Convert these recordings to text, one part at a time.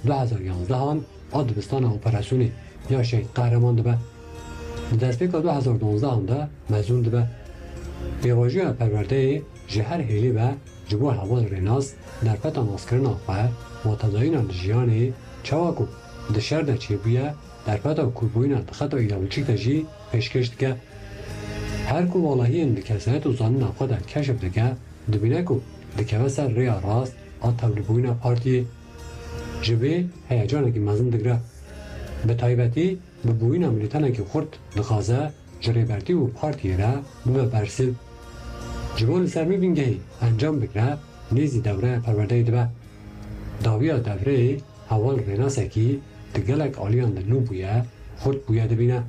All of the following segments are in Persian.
2011 هان دبستان اپراسیونی یا شهید قهرمان دبه. دستپیکا 2012 هم ده مزون دبه. پیواجی پرورده جهر هیلی و جبو حوال ریناس در فتان آسکرنا خواه و تداین جیانی چواکو دشر ده چی بویه در فتا کوربوین دخطا ایلاوچیک تجی پیشکشت که هر کو والهی این دکسایت و زانین آقا در کشف دکه دبینه کو دکه سر ریا راست تولیبوین پارتی جبه هیجانه که مزن دگره به تایبتی به بوین ملیتانه که خورد دخازه جریبرتی و پارتی را به برسید جبال سرمی بینگهی انجام بگره نیزی دوره پرورده دبه داویا دوره حوال ریناسه که دگلک آلیان دنو بویه خورد بویه دبینه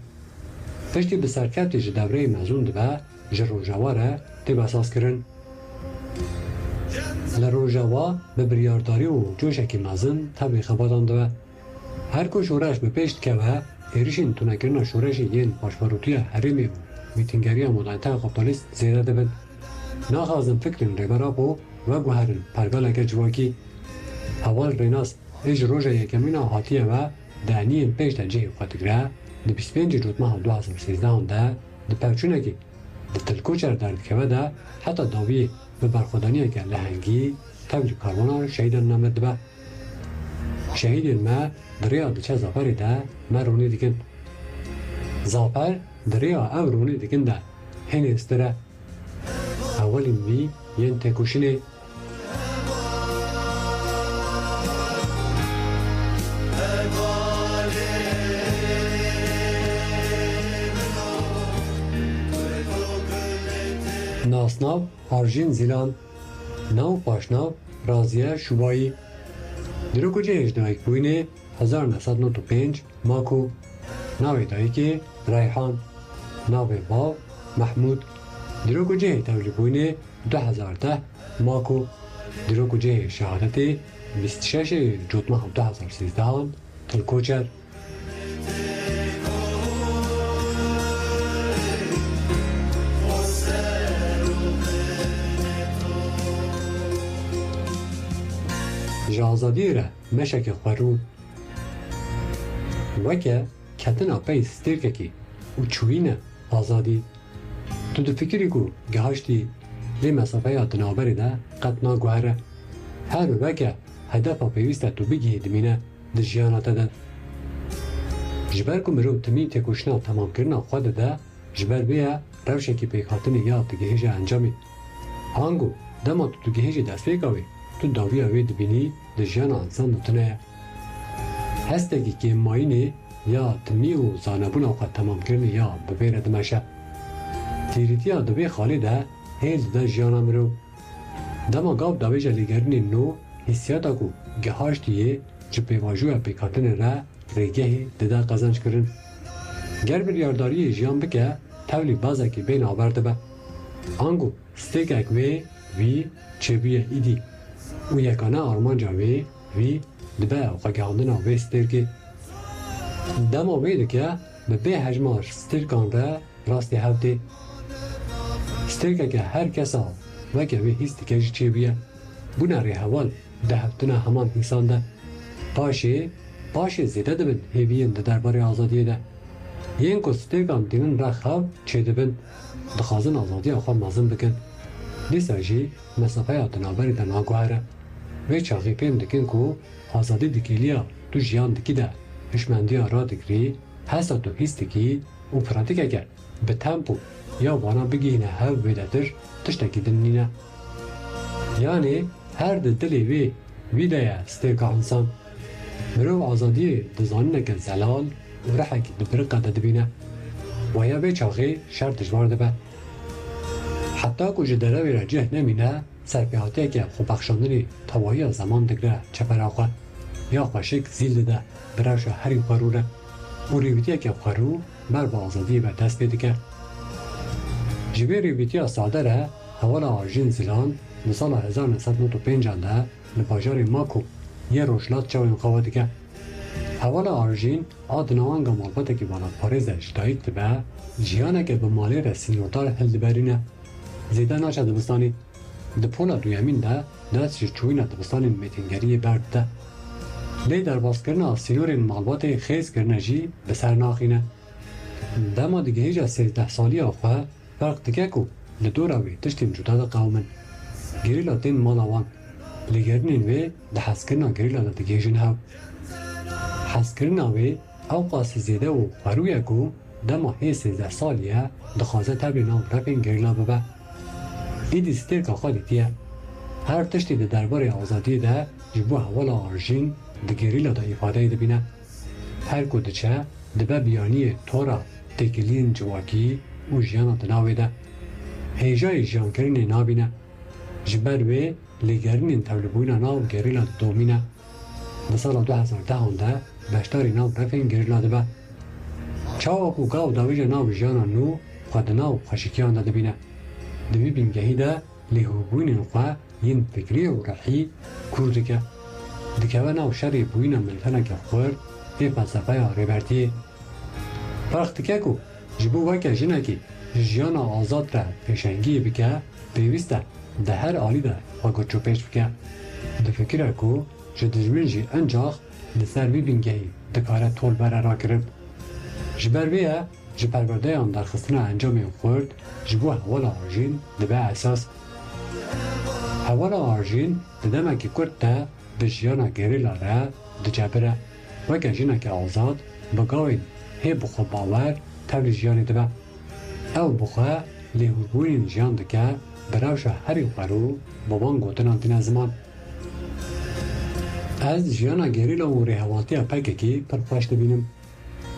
پشتی به سرکتی جه دوره مزون دبه جه روژاواره تیب اساس کرن لروژاوا به بریارداری و جوشکی مزن طبی خبادان دبه هر کو شورش به پیشت که و ایریشین تونکرنا شورش ین پاشپاروتی حریمی و میتینگری مدانته قبطالیست زیده دبن ناخازم فکرین ریبرا بو و گوهرن پرگالک جواکی حوال ریناس ایج روژه یکمین آهاتیه و دعنی پیشت جه خواهدگره ده 25 جود ماه 2013 هم ده ده پوچونه که ده تلکوچر درد که ده حتی داوی به برخودانی که لحنگی تبلی کاروانا شهیدن نامد به شهید ما دریا ده چه زافری ده ما رونی دیگن زافر دریا او رونی دیگن ده هنی استره اولین وی ین تکوشینه ناسناو آرژین زیلان ناو پاشناو رازیه شوبایی درو کجه اجدایک بوینه 1995 ماکو ناوی دایکی ریحان ناوی باو محمود درو کجه تولی بوینه 2010 ماکو درو کجه شهادتی 26 جود ماه 2013 تلکوچر جازادی را مشک خورون وکه کتنا پی ستیرکه کی و چوینه آزادی تو دو فکری کو گهاشتی لی مسافه یا تنابری ده قطنا گوهره هر وکه هدف پیوسته تو بگی دمینه ده جیانات ده جبر کو مرو تمی تکوشنا تمام کرنا خود ده جبر بیا روشه کی پیکاتنی یا تگهیج انجامی هانگو دما تو تگهیج دست پیکاوی تو داوی اوی دبینی ده جیان انسان نتونه هستگی که ماینه یا تمی و زانبون اوقات تمام کرنی یا ببیره دمشه تیریتی ها دبی خالی ده هیل ده جیان امرو دما گاب داوی جلیگرنی نو حسیاتا کو گهاشتیه چه پیواجو پیکاتن را ریگهی ده قزنج کرن گر بر یارداری جیان بکه تولی بازه که بین آورده به آنگو ستیک اکوی وی چه بیه ایدی او یکانه آرمان جاوی وی دبه او قگاندن آوی سترگی دما ویده که به به حجمار سترگان را راستی هفته سترگه که هر کسا وکه وی هیستی کجی چه بیه بونه ری حوال ده هفتونه همان انسان ده پاشه زیده دبن هیوین ده درباره آزادیه ده ین که سترگان دینن را خواب چه دبن دخوازن آزادی خواه مازن بکن دیسا جی مسافه آتنابری ده ناگوهره وی چاقی پیم دکن که آزادی دکیلیا تو جیان دکی ده هشمندی را دکری حسا تو هیست دکی و پراتیک اگر به تمپو یا وانا بگینه هاو بیده در تشتکی دنینه یعنی هر دلی وی ده سترکا انسان مرو آزادی دزانینه که زلال و رحکی دبرقه ده دبینه و یا وی چاقی شر دجوار ده حتی که جدره وی را جه نمینه سرپیاتی که خوب بخشاندنی تواهی زمان دگره چپر آقا یا خوشک زیل ده براش هری خوروره و ریویتی که خورو بر با آزادی به دست بیده که جبه ریویتی ساده ره حوال آرژین زیلان مثال 1995 ده لپاجار ماکو یه روشلات چاوین خواهده که حوال آرژین آدنوانگا مالباته که بالا پاریزش دایید به جیانه که به مالی رسینورتار هلد برینه زیده ناشه دبستانی ده پولا دویمین ده دستش چوین دبستانی میتینگری برد ده لی در بازکرنا سینور معلومات خیز کرنا جی بسر ناخینه. دما دیگه هیچ از 13 سالی آخواه فرق دیگه کو لدوراوی تشتیم جدا دا قومن. گریلا دین مالاوان لگرنین وی ده حسکرنا گریلا دا دیگه جن هاو. حسکرنا وی او قاس زیده و قرویه کو دما هی 13 سالیه دخوازه تبلی نام رفین گریلا ببه. ایدی ستیر که خواهی تیه. هر تشتی ده درباره آزادی ده جبو حوالا آرژین ده گریلا دا افاده ده بینه. هر کو ده چه ده به بیانی تورا تکیلین جواکی و جیانا دناوی ده. هیجای جیان کرین نابینه. جبر وی لگرین تولبوین ناو گریلا ده دومینه. ده سال 2010 ده بشتاری ناو رفین گریلا ده به. چاو کو گاو داویجا ناو جیانا نو خود ناو خشکیان ده بینه. دوی بینگهی ده لیهوبوین خواه ین فکری و رحی کرده که. دکه و ناو شری بوین ملتنه که خور ای فلسفه ریبرتیه. فرق که کو جبو وکه جنه که جیانا آزاد را پیشنگی بکه پیوسته ده هر آلی ده خواگو چوپیش بکه. ده فکره کو جدجمین جی انجاخ ده سر بی بینگهی دکاره طول بره را کرد. جبر ویه جپرورده آن درخستنه انجام خورد جبو حوالا آرژین ده به اساس. حوالا آرژین ده دمکی کرد ده به جیانا گریلا را ده جبره وکه جنه که آزاد بگاوین هی بخوا باور تبلی جیانی ده به. او بخوا لیهوربوین جیان ده که براوش هری قرو بابان گوتنان دین زمان. از جیانا گریلا و ریحوالتی پککی پر خوشت بینم.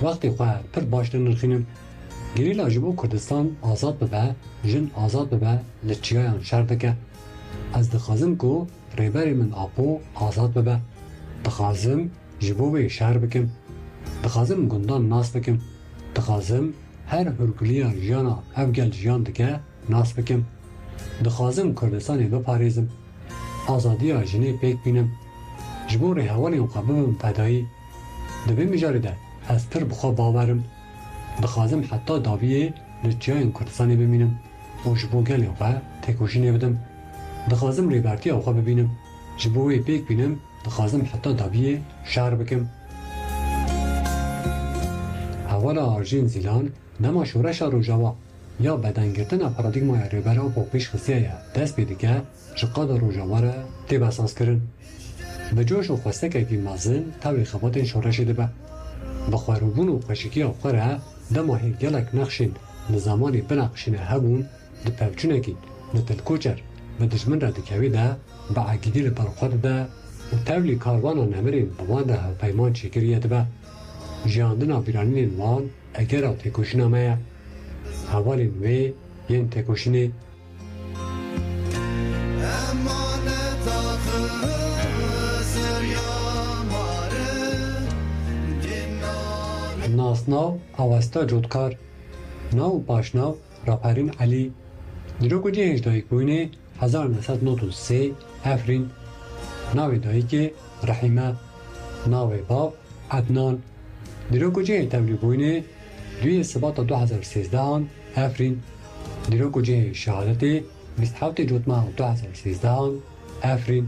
وقتی خواه پر باشت نرخینم. گریلا جبو کردستان آزاد ببه جن آزاد ببه لچیایان شرده که. از دخوازم کو ریبری من آپو آزاد ببه. دخوازم جبو بی شهر بکم. دخوازم گندان ناس بکم. دخوازم هر هرگلیا جیانا افگل جیان دکه ناس بکم. دخوازم کردستانی بپاریزم. آزادی آجنه پیک بینم. جبو ریحوالی مقابم پدایی. دبی مجاری ده از پر بخوا باورم. دخوازم حتی داویه لچیان کردستانی ببینم. و جبو گلی خواه تکوشی نبدم. دخوازم ریبرتی خواه ببینم. جبوی پیک بینم. دخوازم حتی داویه شهر بکم. حوالا آرژین زیلان نما شورش روژاوا یا بدنگرتن پارادیگمای ریبرا با پیش خسیه دست بیده که جقاد روژاوا را تیب اساس کرن. به جوش و خواسته که مازن تاوی خبات شورش ده به. بخواروبون و خشکی آخره دما هیگلک نقشین نزامانی بنقشین هبون ده پوچونه که نتل کوچر و دجمن را دکوی ده با عگیدی لپرخواد ده و تاولی کاروانا نمرین بوان ده پیمان چکریه ده به. جیاندنا بیرانین وان اگر او تکوشین همه حوالین وی ین تکوشینه. ناسناو اوستا جودکار ناو باشناو راپرین علی دروگو جه هجدایی کوینه 1993 افرین ناوی دایی که رحیمه ناوی باب عدنان دروگو جه تبلی بوینه 2 سبات 2013 افرین دروگو جه شهادت 27 جوتما 2013 افرین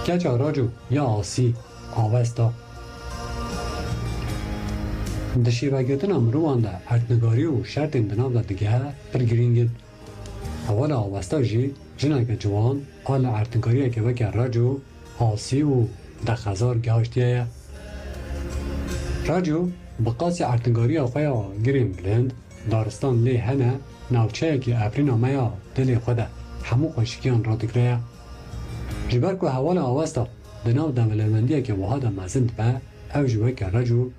کچا راجو یا آسی آوستا دشی وگرتن امروان ده ارتنگاری و شرط اندناب ده دیگه پر گرینگید. اول آوستا جی جنگ جوان آل ارتنگاری که وکر راجو آسی و ده خزار گهاشتیه. راجو بقاسی ارتنگاری آخویا گرین بلند دارستان لی هنه ناوچه که اپرین آمیا دلی خوده همو خوشکیان را دکره. جبر که حوال آوستا دناو دولمندیه که وحاد مزند به او جوه که رجو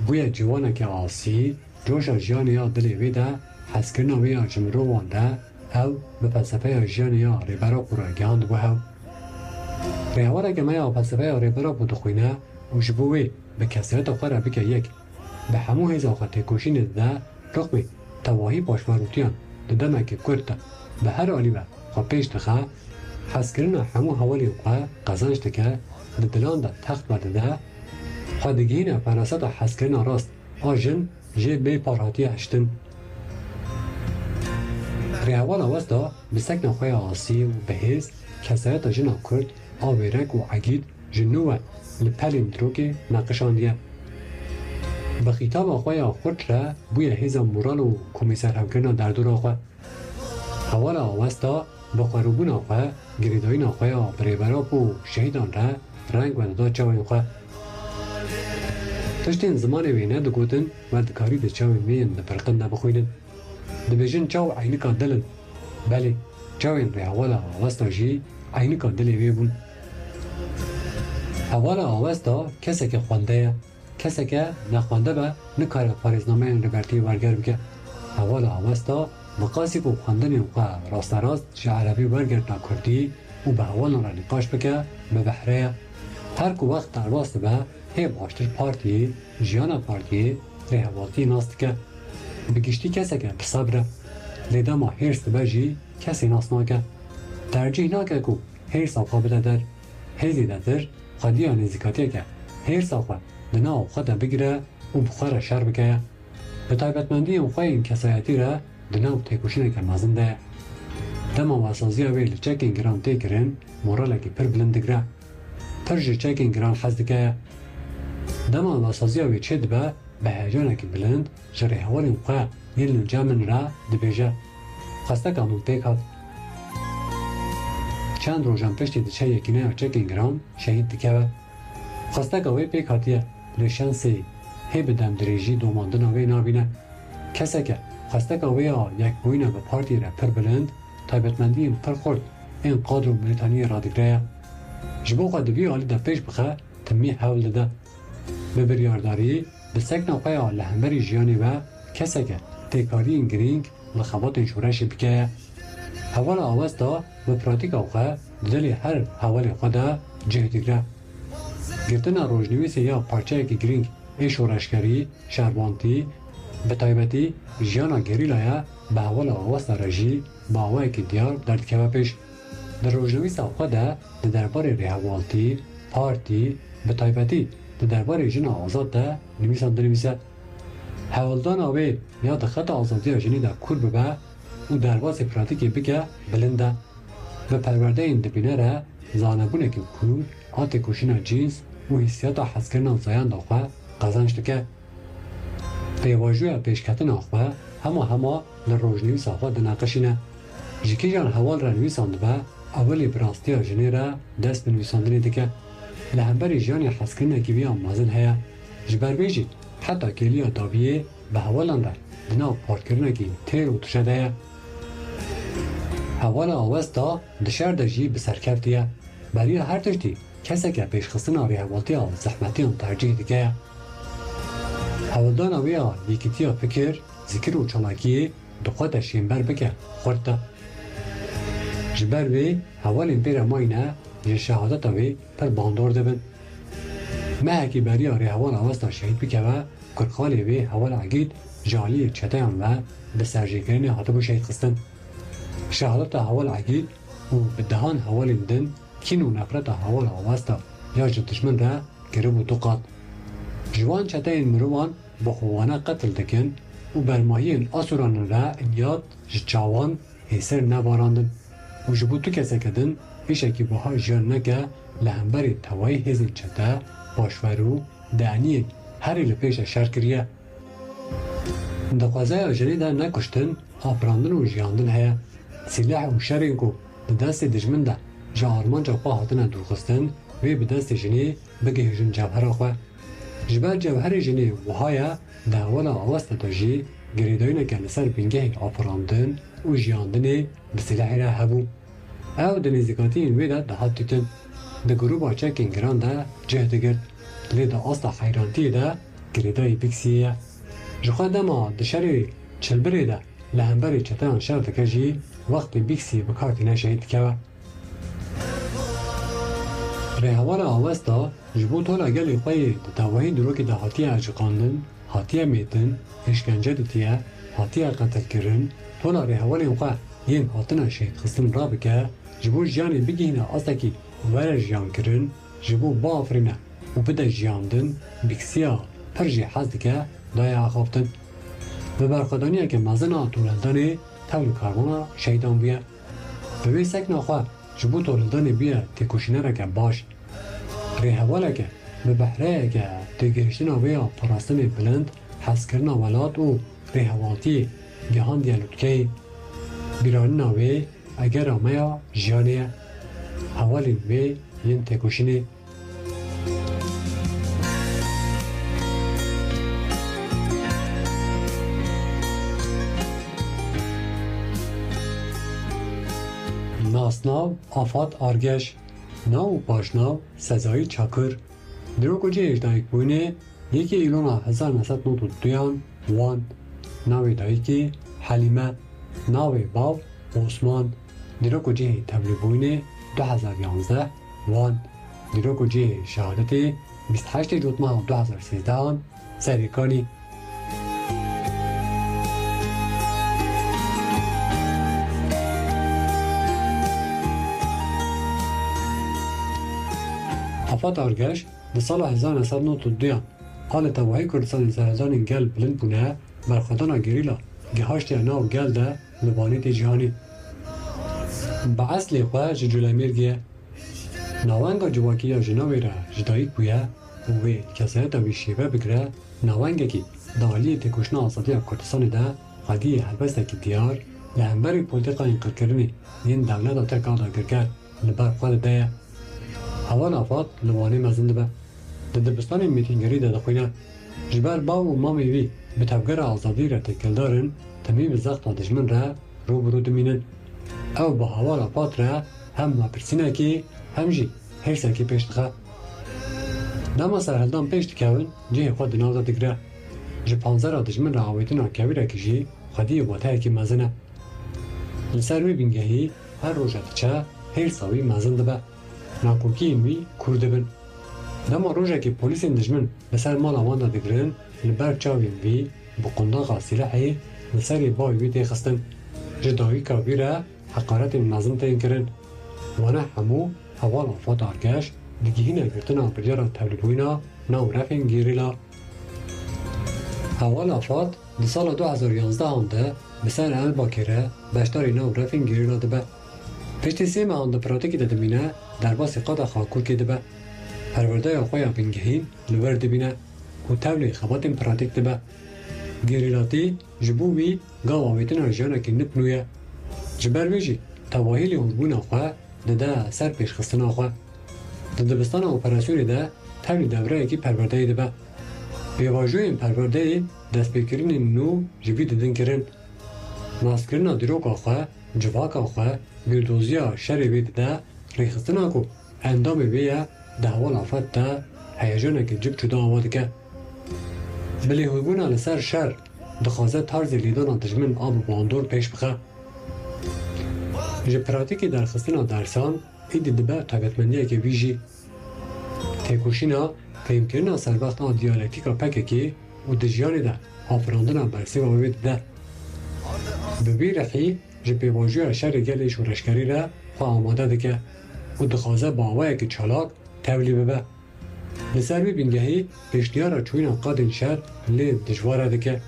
بوی جوانه که آسی جوشا جیانه یا دلی ویده حسکرنا ویا جمرو وانده او به فلسفه جیانه یا ریبرا قرآگیاند بو هاو. ریحواره که میا فلسفه ریبرا بو دخوینه و جبوی به کسرت خوره بکه یک به همو هیزا خطه کوشین ده رقمی تواهی پاشماروتیان ده دمه که کرده به هر آلی به خوا پیش دخواه حسکرنا همو حوالی خواه قزانش دکه ده دلان ده تخت برده ده خودگین پراسد حسکرنا راست آجن جه بی پارهاتی هشتن. ریحوالا وستا به سکن خوی آسی و بهیز کسایت جنا کرد آویرک و عگید جنوه لپلین دروگی نقشاندیه. به خیتاب خوی خود را بوی هیز مورال و کمیسر همکرنا در دور خواه. حوالا وستا به خروبون خواه گریداین خواه بریبراپ و شهیدان را رنگ و دادا چاوین خواه. تشتین زمان وینه دو گوتن و دکاری ده چاوین وین ده پرقن ده بخوینن. ده بیجن چاو عینکا دلن. بله چاوین ریحوالا وستا جی عینکا دلی وی بون. حوالا آوستا کسی که خونده کسی که نخونده به نکار پاریزنامه ربرتی ورگر بکه. حوالا آوستا مقاسی که خوندن خواه راست راست جه عربی ورگر نکردی و به حوالا را نقاش بکه به بحره. هر که وقت در واسط به هم آشتر پارتی جیانا پارتی ریحوالتی ناست که بگیشتی کسی که بصبره لیده ما هرست بجی کسی ناست ناکه ترجیح ناکه که هرس آقا بده در هیزی در خودی ها نزیکاتیه که هرس آقا دنا و خود بگیره و بخواه شر بکه به طایبتمندی و خواه این کسایتی را دنا و تیکوشینه که مازن ده دما و اسازی ها ویل چکین گران تیکرین موراله که پر بلندگره پرج چکین گران حزد که دما و اسازی ها وی چه دبه به هیجانه که بلند جره حوالین خواه یل نجامن را دبیجه خسته که امون تیک هات چند روزان پشتی دچه یکینه و چکین گران شهید دکه خسته که وی پیک هاتیه لشانسی هی بدم دریجی دوماندن وی نابینه کسی که خسته که وی یک بوینه به پارتی را پر بلند طایبتمندی این پر خورد این قادر و بریتانی را دگره جبو خود دوی آلی دا پیش بخه تمی حول داده به بریارداری به سکن خواه لحمبری جیانی و کسی که تیکاری این گرینگ لخوات این شورش بکه حوال آواز دا به پراتیک خواه دلی هر حوال خود جه دگره گرتن روشنویس یا پارچه که گرینگ ای شورشگری شربانتی به طایبتی جیانا گریلایا به حوال آواز دا رجی با آوائی که دیار درد که پیش در روشنویس خود در دربار ریحوالتی پارتی به طایبتی در دربار جن آزاد ده نمیسان دنمیسد حوالدان آوه یا در خط آزادی جنی در کور ببه و درباز پراتیکی بگه بلنده به پرورده این دبینه را زانبونه که کور آت کشین جنس و حسیات حس کردن زایان داخواه قزنش دکه پیواجوی پیشکتن آخواه همه در روشنویس آخواه دناقشینه جکی جان حوال را نویساند به اولی براستی جنی را دست به نویساندنی دکه لحنبری جانی حسکرینه که بیا مازن هیا جبر بیجید حتی کلیا دابیه به حوالان را دنا پارت کرنه که تیر و تشده هیا حوال آواز دا دشار دجی بسرکفتیه برای هر تشتی کسی که پیشخستن آری حوالتی ها زحمتی هم ترجیح دیگه حوالدان آوی ها یکیتی ها فکر ذکر و چلاکیه دخوات شیمبر بکه خورده جبر وی حوال این پیر ماینه جه شهادت وی پر باندور دبن مهکی بری آری حوال آواز دا شهید بکه و کرخالی وی حوال عگید جالی چتایان و به سرجیگرین حاطب شهید خستن شهادت حوال عگید و به دهان حوال دن کین و نفرت حوال آواز دا یا جدشمن را گرب و دوقات جوان چتاین مروان با خوانه قتل دکن و برماهی آسوران را انیاد جچاوان حیسر نباراندن و جبو تو کسی کدن ایشکی باها جان نگه لحنبری توای هزین چتا باشورو دعنی هری لپیش شر کریه دقوازه آجنی در نکشتن آپراندن و جیاندن هیا سلاح و شرین کو به دست دجمن ده جا آرمان جا خواه هاتن درخستن وی به دست جنی بگه هجن جوهر خواه جبر جوهر جنی وهایا ده اولا آواست داجی گریداین که لسر بینگه آپراندن و جیاندن به سلاحی را هبو او ده نزیکاتی این وی ده دهات دیتن ده گروبا چکین گران ده جهد گرد لی ده اصلا حیرانتی ده گریدای بکسیه جخواه دما ده شری چلبری ده لحنبری چتان شر دکه جی وقت بیکسی بکارتی نشهید که ریحوال آواز دا جبو طول گلی خواه دواهی دروکی ده حاتی اجقاندن حاتی میتن اشکنجه دتیه حاتی قتل کرن طول ریحوال این خواه ین حاطن شهید خستن را بکه جبو جیانی بگیهنه آسکی ور جیان کرن جبو بافرینه و بده جیاندن بیکسیا پرجی حزد که دای آخافتن به برخدانیه که مزن طولندانی تول کاروانا شیدان بیه به سک نخوا جبو تولدان بیه تکوشینه را که باش ری حواله که به بحره که تگرشتن آبه پراستن بلند حس کردن ولاد و ری حواتی گهان دیالوتکی بیرانی ناوی اگر آمه جیانه حوالی وی ین تکوشینه ناسناو آفات آرگش ناو پاشناو سزایی چاکر دروگوچه اجدایک بوینه یکی ایلونا 1992 وان ناوی دایکی حلیمه ناوی باو عثمان دروگوچه تبلی بوینه 2011 وان دروگوچه شهادتی 28 جوتماه 2013 سریکانی آفات آرگش در سال 1992 حال تواهی کردستان زهزان گل بلند بونه برخوادان گریلا گهاشتی ناو گل ده لبانیت جهانی با اصلی خواه جلومیر گیه ناوانگا جواکی یا جناوی را جدایک بویه وی کسایت وی شیوه بگره ناوانگا کی دالی تکوشن آزادی کردستان ده قدی حلبسته کی دیار لهمبری پولتیقا انقل کرنی این دولت ترکا دا گرگر لبر خود ده هوان آفات لوانه مزنده به در دبستان میتینگری ده دخوینه جبر باو و مامی وی به تبگر آزادی را تکل دارن تمیم زخط دشمن را رو برو دمینن او با هوان آفات را هم مپرسینه که هم جی هرسه که پیش دخواه نما سرحلدان پیش دکاون جه خود دناو دا دگره جه پانزه را دشمن را آویتن آکاوی را کشی خودی و باته که مزنه لسر وی بینگهی هر روشت چه هرساوی مزنده به ناکوکی وی کرده بن نما روزه که پلیس دشمن بسر مال آوان دا دگرن لبر چاوین وی بقنداقا سلاحی لسر بای وی تیخستن جدایی که وی را حقارت مزن تین کرن وانه همو حوال آفات آرگش دیگهین اگرتن آبریا را تبلیبوینا ناو رفین گیریلا حوال آفات دی سال 2011 آنده بسر ال باکره بشتاری ناو رفین گیریلا دبه پشتی سیم آنده پراتیکی دمینه در باسی قاد خاکور که دبه پرورده آقای بینگهین لور دبینه و تولی خبات پراتیک دبه گیریلاتی جبوی گاو آویتن آجانه که نپنویه جبر ویجی تواهیلی هربون آقا ده سر پیش خستن آقا ده دبستان اپراسیونی ده تولی دوره اکی پرورده دبه بیواجوی این پرورده دست بکرین نو جوی ددن کرن ناسکرنا دروک آقا جواک آقا بیردوزیا شر وید ده ریخستن آقا اندام ویه ده حوال آفت ده هیجانه که جب چودا آواده که بلی هربون لسر شر دخوازه تارز لیدان دجمن آب باندور پیش بخه جه پراتیکی در خستنا درسان ایدی دبه طاقتمندیه که ویجی تکوشینا فهم کرنا سربخت آن دیالکتیکا پککی و دجیانی ده آفراندنا برسی و ببید ده ببی رفی جه پیواجوی شر گل شورشگری را خواه آماده دکه و دخوازه باوه که چالاک تولی ببه لسر بی بینگهی پیشنیار چوین قادن شر لی دجواره دکه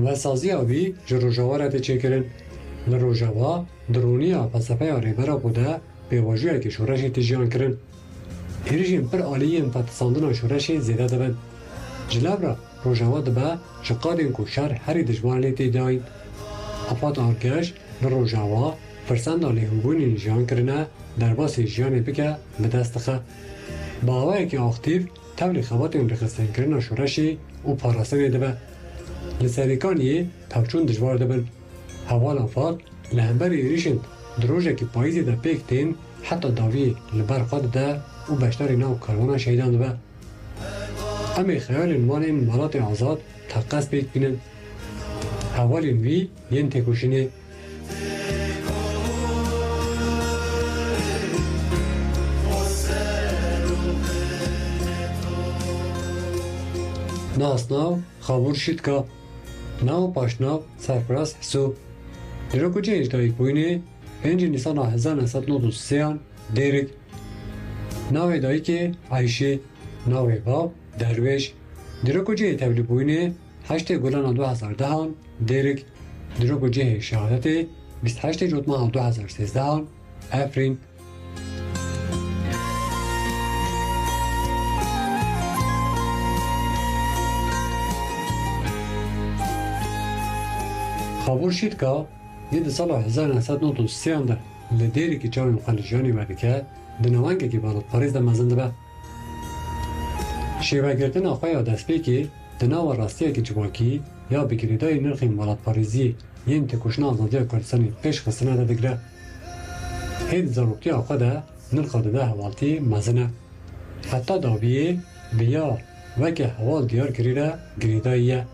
و سازی آبی جه روژاواره ده چه کرن لروژاوا درونی فلسفه ریبرا بوده پیواجوی که شورش تجیان کرن ایریجین پر آلیین فتساندن شورش زیده دبن جلاب را روژاوا دبه شقادین کو شر هری دجوان لیتی داین افاد آرگش لروژاوا فرسند آلی هنگونی جیان کرنه در باسی جیانی بکه بدست خه باوه که آختیف تولی خواتین رخستن کرنه شورشی و پاراسنی دبه لسریکانی تاوچون دجوار دبن حوال آفات لهمبر ایریشن دروژه که پاییزی ده پیک تین حتی داوی لبر خود ده و بشتاری ناو کاروانا شهیدان ده امی خیال انوان این مالات آزاد تقص پیک بینن حوال وی ین تکوشینه ناسناو خابور شید که ناو پاشناو سرپرست حسوب دروکوچه اجدایی بوینه 5 نیسان 1993 دیرک ناو دایی که عایشه ناو باب درویش دروکوچه تبلی بوینه 8 گلان 2010 دیرک درو بجه شهادت 28 جوت ماه 2013 افرین. خبر شد که یه سال 1993 ده لدیری که چاوی مخالجانی بده که دنوانگه که بالات پاریز ده مزنده به شیوه گردن آخواه دست بی که دناو راستیه که چباکی یا بگیریدای نرخی بالات پاریزی ین تکوشن آزادی کردستانی پیش خستنه ده دگره هید ضرورتی آخواه ده نرخ ده حوالتی مزنه حتی داویه بیا وکه حوال دیار گریده گریداییه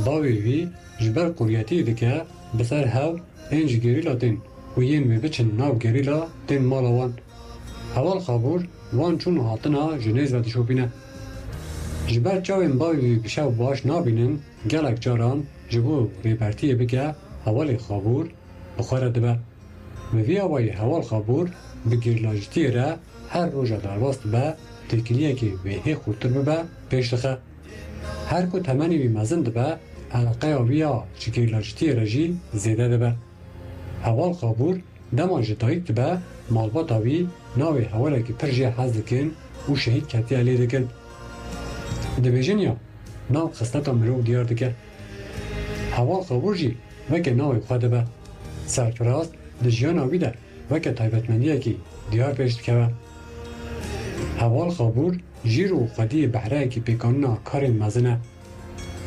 داوی وی جبر قریتی دکه بسر هاو اینج گریلا دین و ین وی بچن ناو گریلا دین مالاوان حوال خابور وان چون هاتنا جنیز و دشوبینه جبر چاوین باوی بشو باش نابینن گلک جاران جبو ریبرتی بگه حوال خابور بخوره دبه و وی آوای حوال خابور بگیرلاجتی را هر روژا درواست به تکلیه که ویه خودتر ببه پیش دخه هر کو تمنی وی مزن دبه علاقه آویا چگیرلاجتی رجی زیده دبه حوال خابور دما جدایت دبه مالبات آوی ناوی حواله که پرجی حز دکن و شهید کتی علی دکن دبیجن یا ناو خستتا مروک دیار دکه حوال خابور جی وکه ناوی خواه دبه سرفراز دجیان آوی ده وکه تایبتمندیه که دیار پیش دکه حوال خابور جیر و خودی بحره که پیکانونا کارین مزنه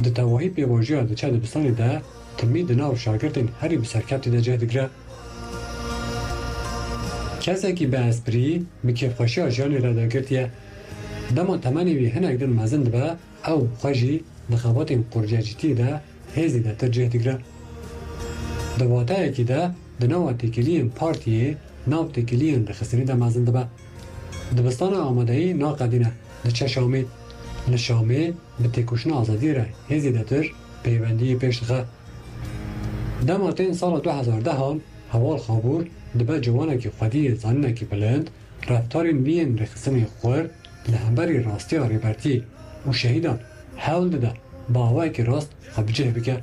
ده تواهی پیواجی ها ده چه دبستانی ده تمی ده ناو شاگردین هری بسرکبتی ده جه دگره کسی که به اسپری بکیف خوشی ها جانی را ده گرتیه دما تمنی وی هنک دن مزن ده به او خوشی ده خواتین قرجاجیتی ده هیزی ده تر جه دگره ده واته که ده ده ناو تکیلین پارتیه ناو تکیلین رخصنی ده مزن ده به دبستان آماده ای ناقدینه ده چه شامید نشامه به تکوشن آزادی را هزی دتر پیوندی پیش دخه دماتین سال 2010 هم حوال خابور دبه جوانه که خودی زننه که بلند رفتارین وین رخصن خور لحنبری راستی ریبرتی و شهیدان حول ده با هوای که راست خبجه بکه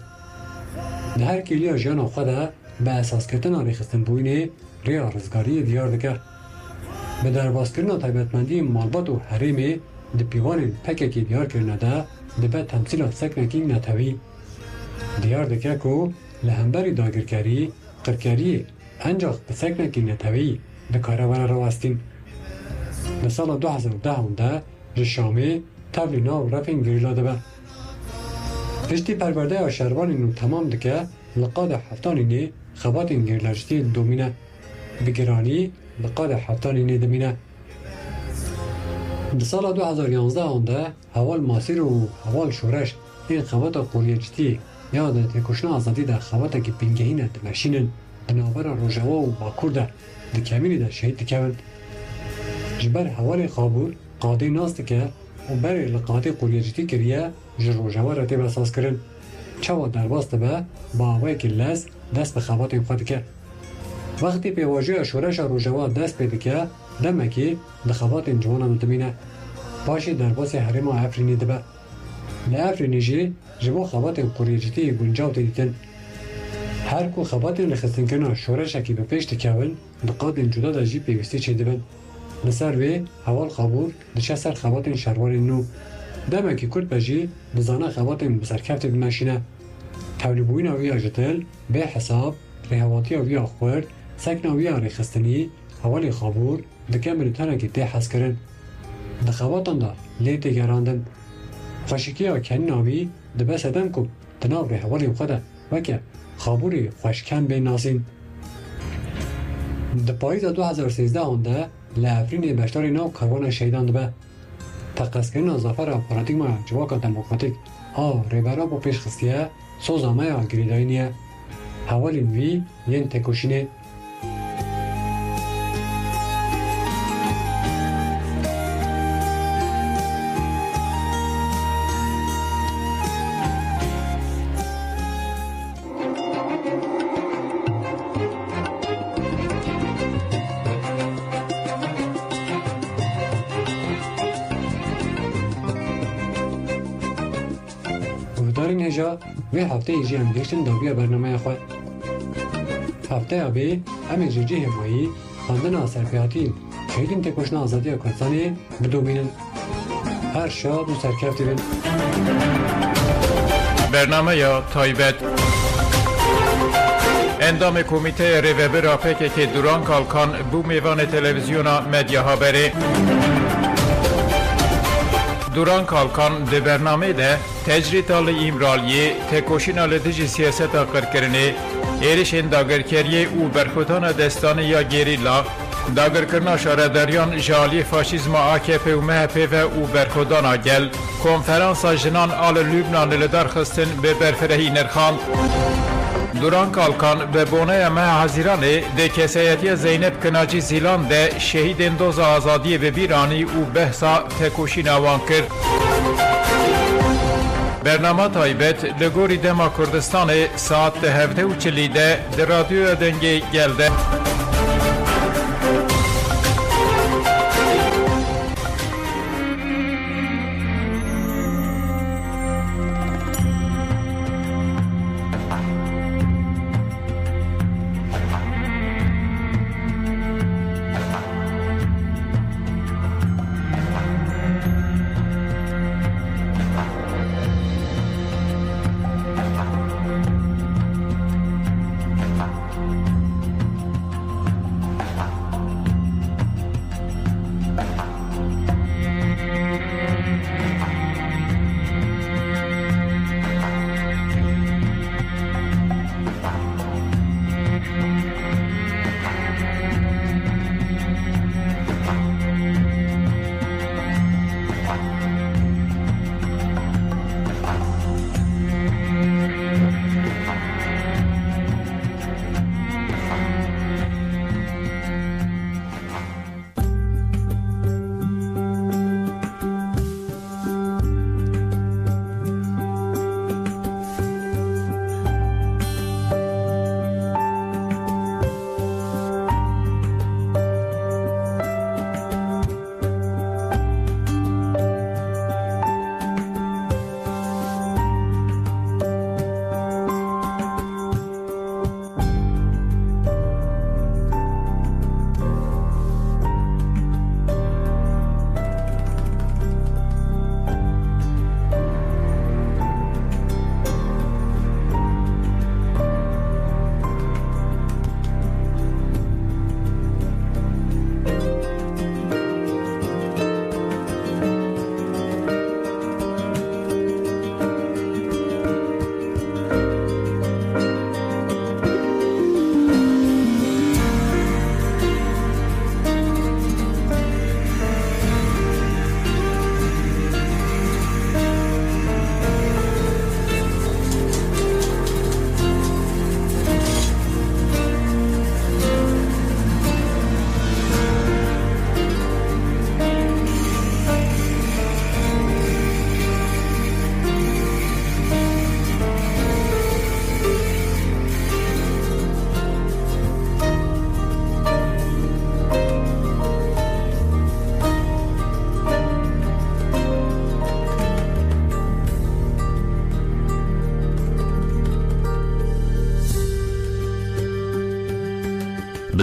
ده هر کلیا جان خوده به اساس کردن رخصن بوینه ریا رزگاری دیار دکه به درباز کردن طیبتمندی مالبات و حریمه ده پیوان پکه که دیار کرنه ده ده به تمثیل سکنکی نتوی دیار دکه که لحنبری داگرکاری قرکاری انجاق به سکنکی نتوی ده کاروان رواستین ده سال 2010 ده رشامه تبلی ناو رفین گریلا ده به پشتی پرورده آشروانی نو تمام دکه لقاد هفتانی نه خواتین گریلاجتی دومینه بگرانی لقاد هفتانی نه دمینه در سال 2011 آنده حوال ماسیر و حوال شورش این خوات قوریجتی یا ده تکوشن آزادی ده خوات که پینگهینه ده مشینن ده نابر روژوا و باکور ده ده کمینی ده شهید دکون جبر حوال خابور قاده ناست که و بر لقاده قوریجتی کریه جر روژوا را تیب اساس کرن چوا در باست به با آوه که لز دست به خوات این خواهد که وقتی پیواجه شورش روژوا دست پیده که دمکی ده خوات جوانان دمینه باشی در باسی حریم و افرینی دبه لافرینی جی جبو خوات قریجتی گنجاو دیدن هر کو خوات رخصتن کنه شورش اکی به پیش دکون دقات جدا ده جی پیوستی چه دبن لسر وی حوال خابور دچه سر خوات شروار نو دمکی کرد بجی بزانه خوات بسرکفت بمشینه تولیبوین آوی آجتل به حساب رهواتی آوی آخورد سکن آوی رخصتنی حوال خابور دکه ملیتانه که ده حس کرن ده خواتان ده لید دگراندن خوشکی ها کنین آوی ده بس ادم کب تناو ره حوالی خوده وکه خابوری خوشکن بین ناسین ده پاییز 2013 آنده لعفرین بشتاری ناو کاروان شهیدان ده به تقص کرن زفر پارادیگما جواکا دموکراتیک ها ریبرا با پیش خستیه سوزامه ها گریداینیه حوالین وی ین تکوشینه دارین هجا و هفته ایجی هم گشتن دابیا برنامه خود. هفته آبی همه جیجی همایی خواندن آسرپیاتین خیلین تکوشن آزادی کردستانی بدومینن. هر شاد و سرکفتی بین. برنامه یا تایبت اندام کمیته ریوبر آپک که دوران کالکان بو میوان تلویزیونا مدیا ها بره. دوران کالکان ده برنامه ده تجریت آل ایمرالیه تکوشین آل دیجی سیاست آقر کرنه ایرشین داگرکریه او برخوتان دستانه یا گریلا داگر کرنا شاردریان جالی فاشیزم AKP و MHP و او برخودان آگل کنفرانس جنان آل لبنان لدار خستن به برفرهی نرخان. دوران کالکان به بونه مه حزیرانه ده کسایتی زینب کناجی زیلان ده شهید اندوز آزادی به بیرانی و بحثا تکوشین آوان کرد. برنامه تایبت لگوری دما کردستان ساعت 17:40 ده رادیو دنگی گلده.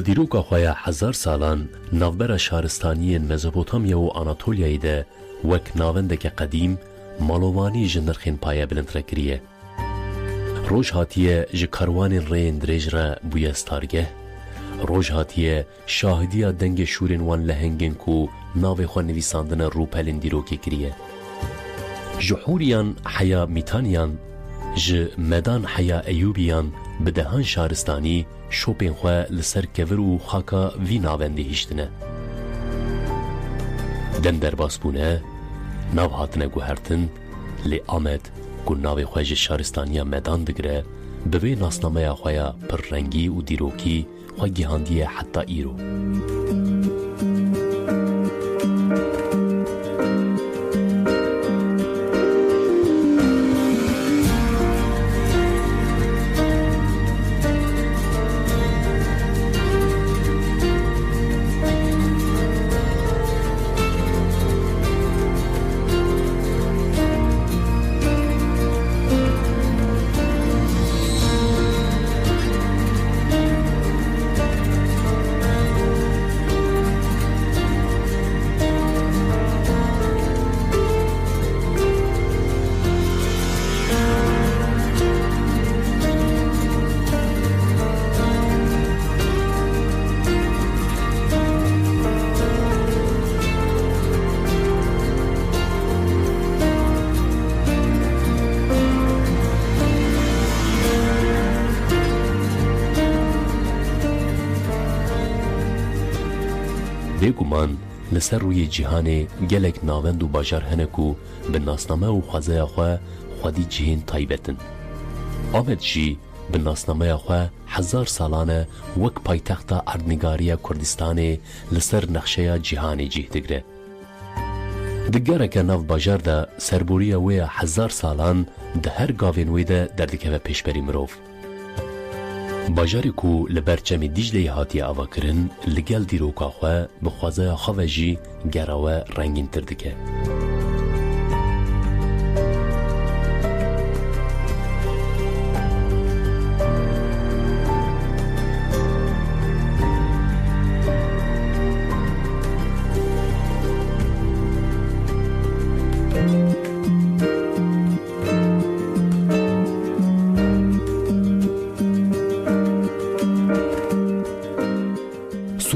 دیروکا خواه 1000 سالان نوبر شهرستانی مزوپوتامیا و آناتولیایی ده وک ناوندک قدیم مالوانی جنرخین پایه بلند رکریه. روش هاتیه جکاروان رین دریج را بوی استارگه. روش هاتیه شاهدی دنگ شورین وان لهنگن کو ناوی خواه نویساندن روپلین دیروکی کریه. جحوریان حیا میتانیان ج مدان حیا ایوبیان بدهان شهرستانی شوپین خواه لسر کور و خاکا وی ناونده هیشتنه. دن در باسپونه ناو هاتنه گوهرتن لی آمد گو ناوی خواه شهرستانی مدان دگره بوی ناسنامه خواه پر رنگی و دیروکی خواه گیهاندیه حتی ایرو. بێگومان لەسەر ڕووی جیهانێ gelek navend û bajar hene ku bi nasname û xwezeya xwe xwedî cihên taybet in. Amed jî bi nasnameya xwe 1000 salan e wek paytexta erdnigariya Kurdistanê li ser nexşeya cîhanê cih digire. Di gereke nav bajar de serboriya wê ya 1000 salan di her gavên wê de derdikeve pêşberî mirov. Bajarê ku li ber çemê Dicleyê hatiye avakirin, li gel dîroka xwe bi xwezeya xwe ve jî gera we rengîntir dike.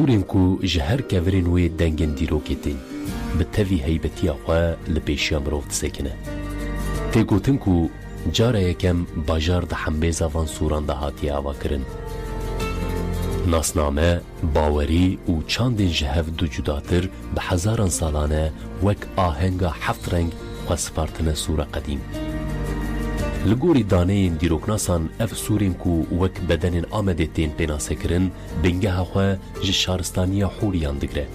Sûrên ku ji her kevirên wê dengên dîrokê tên, bi tevî heybetiya xwe li pêşiya mirov disekine. Têgotin ku cara yekem bajar di hembêza van sûran de hatiye avakirin. Nasname, bawerî û çandên ji hev du cudatir bi hezaran salan e wek ahenga heft reng xwe sipartine sûra qedîm. Li gorî daneyên dîroknasan ev sûrên ku wek bedenên Amedê tên pênasekirin, bingeha xwe ji şaristaniya Hûriyan digire.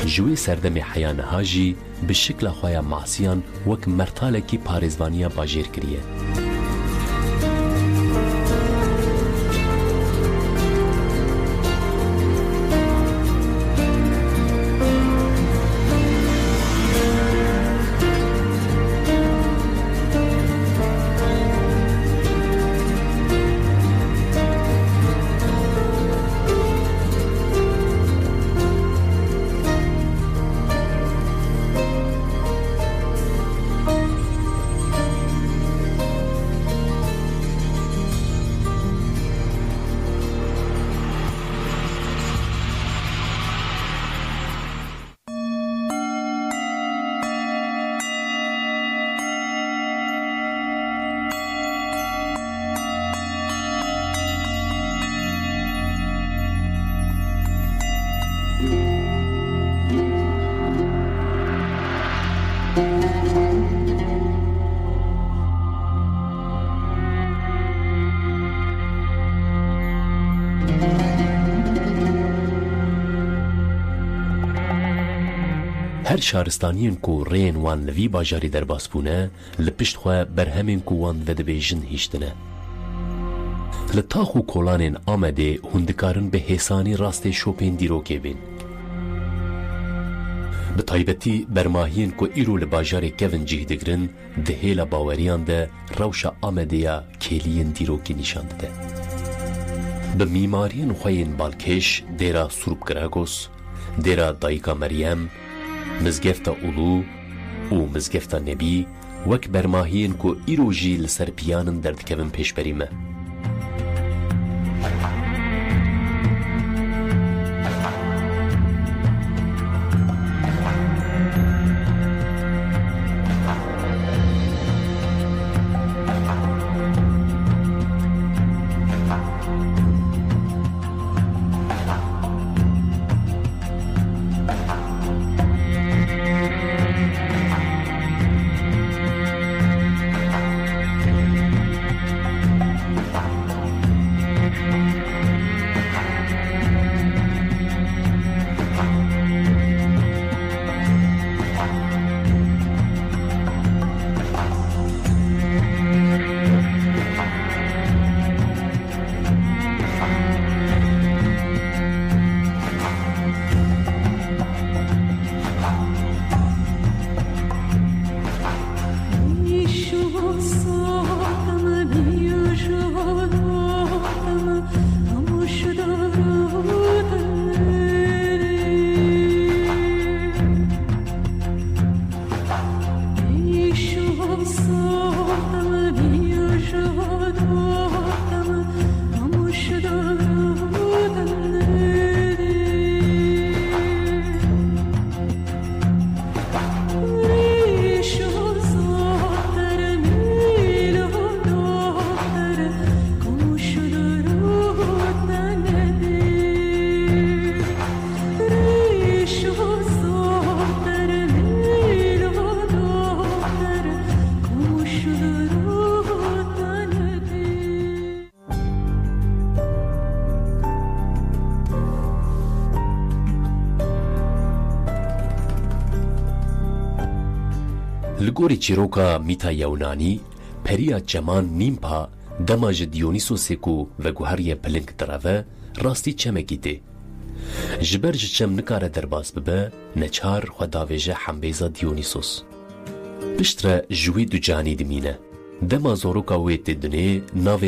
Ji wê serdemê heya niha jî bi şikla xwe ya masiyan wek mertalekî parêzvaniya bajêr kiriye. Her şaristaniyên ku rêyên wan li vî bajarî derbas bûne, li pişt xwe berhemên ku wan vedibêjin hîştine. Li tax û kolanên Amedê hûn dikarin bi hêsanî rastê şopên dîrokê bên. Bi taybetî bermahiyên ku îro li bajarê kevin cih digirin, di hêla baweriyan de rewşa Amedê ya kêliyên dîrokê nîşan dide. Bi mîmariyên xwe yên balkêş, dêra Surp Gregos, dêra Dayika Meryem, mizgefta Ulu û mizgefta Nebî wek bermahiyên ku îro jî li ser piyanin derdikevin pêşberî me. لگوری چیروکا میتا یونانی پریا چمان نیمپا دماج دیونیسوسیکو و گوهری پلنگ دراوه راستی چمکی ده. جبر جچم نکاره درباز ببه نچار خداویجه حنبیزا دیونیسوس. پشتره جوی دو جانی دمینه. دما زوروکا ویت دنه ناوی